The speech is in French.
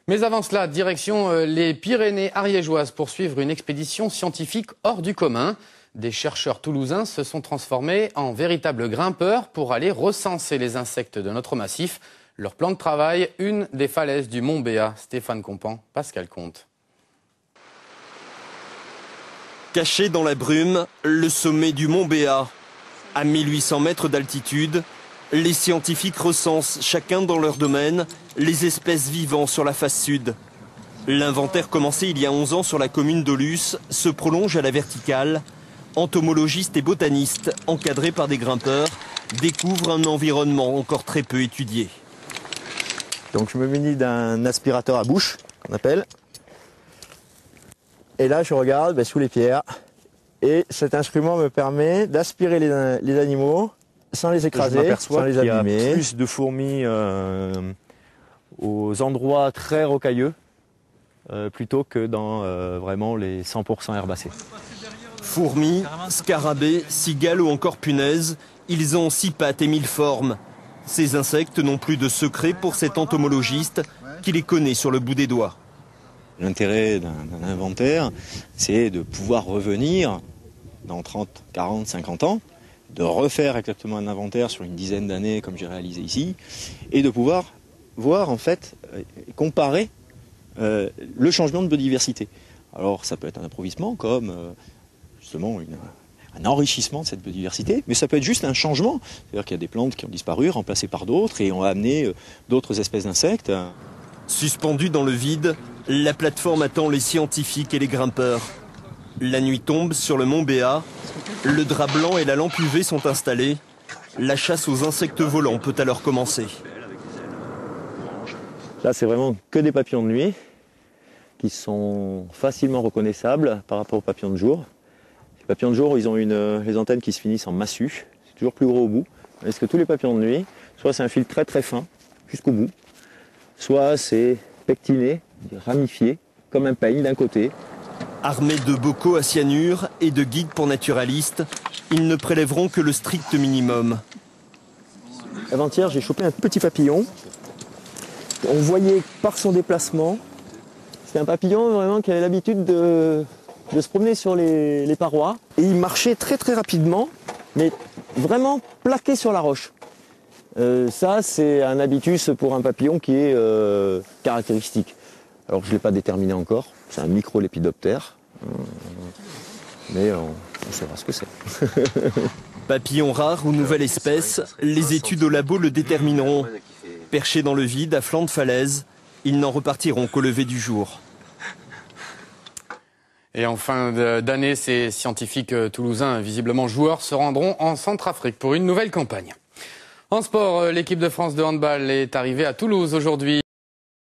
Mais avant cela, direction les Pyrénées ariégeoises pour suivre une expédition scientifique hors du commun. Des chercheurs toulousains se sont transformés en véritables grimpeurs pour aller recenser les insectes de notre massif. Leur plan de travail, une des falaises du Mont Béat. Stéphane Compan, Pascal Comte. Caché dans la brume, le sommet du Mont Béat. À 1800 mètres d'altitude, les scientifiques recensent, chacun dans leur domaine, les espèces vivant sur la face sud. L'inventaire commencé il y a 11 ans sur la commune d'Aulus se prolonge à la verticale. Entomologistes et botanistes, encadrés par des grimpeurs, découvrent un environnement encore très peu étudié. Donc je me munis d'un aspirateur à bouche, qu'on appelle. Et là je regarde sous les pierres. Et cet instrument me permet d'aspirer les animaux sans les écraser, sans les abîmer. Il y a plus de fourmis aux endroits très rocailleux plutôt que dans vraiment les 100% herbacés. Fourmis, scarabées, cigales ou encore punaises, ils ont 6 pattes et 1000 formes. Ces insectes n'ont plus de secret pour cet entomologiste qui les connaît sur le bout des doigts. L'intérêt d'un inventaire, c'est de pouvoir revenir dans 30, 40, 50 ans, de refaire exactement un inventaire sur une dizaine d'années comme j'ai réalisé ici, et de pouvoir voir en fait, comparer le changement de biodiversité. Alors ça peut être un approvisionnement comme justement un enrichissement de cette biodiversité, mais ça peut être juste un changement. C'est-à-dire qu'il y a des plantes qui ont disparu, remplacées par d'autres, et on a amené d'autres espèces d'insectes. Suspendue dans le vide, la plateforme attend les scientifiques et les grimpeurs. La nuit tombe sur le Mont Béat, le drap blanc et la lampe UV sont installés. La chasse aux insectes volants peut alors commencer. Là, c'est vraiment que des papillons de nuit qui sont facilement reconnaissables par rapport aux papillons de jour. Les papillons de jour, ils ont les antennes qui se finissent en massue, c'est toujours plus gros au bout. Parce que tous les papillons de nuit, soit c'est un fil très très fin jusqu'au bout, soit c'est pectiné, ramifié, comme un peigne d'un côté. Armés de bocaux à cyanure et de guides pour naturalistes, ils ne prélèveront que le strict minimum. Avant-hier, j'ai chopé un petit papillon. On voyait par son déplacement, c'était un papillon vraiment qui avait l'habitude de se promener sur les parois. Et il marchait très très rapidement, mais vraiment plaqué sur la roche. Ça, c'est un habitus pour un papillon qui est caractéristique. Alors je ne l'ai pas déterminé encore, c'est un micro-lépidoptère, mais on saura ce que c'est. Papillon rare ou nouvelle espèce, les études au labo le détermineront. Perchés dans le vide, à flanc de falaise, ils n'en repartiront qu'au lever du jour. Et en fin d'année, ces scientifiques toulousains, visiblement joueurs, se rendront en Centrafrique pour une nouvelle campagne. En sport, l'équipe de France de handball est arrivée à Toulouse aujourd'hui.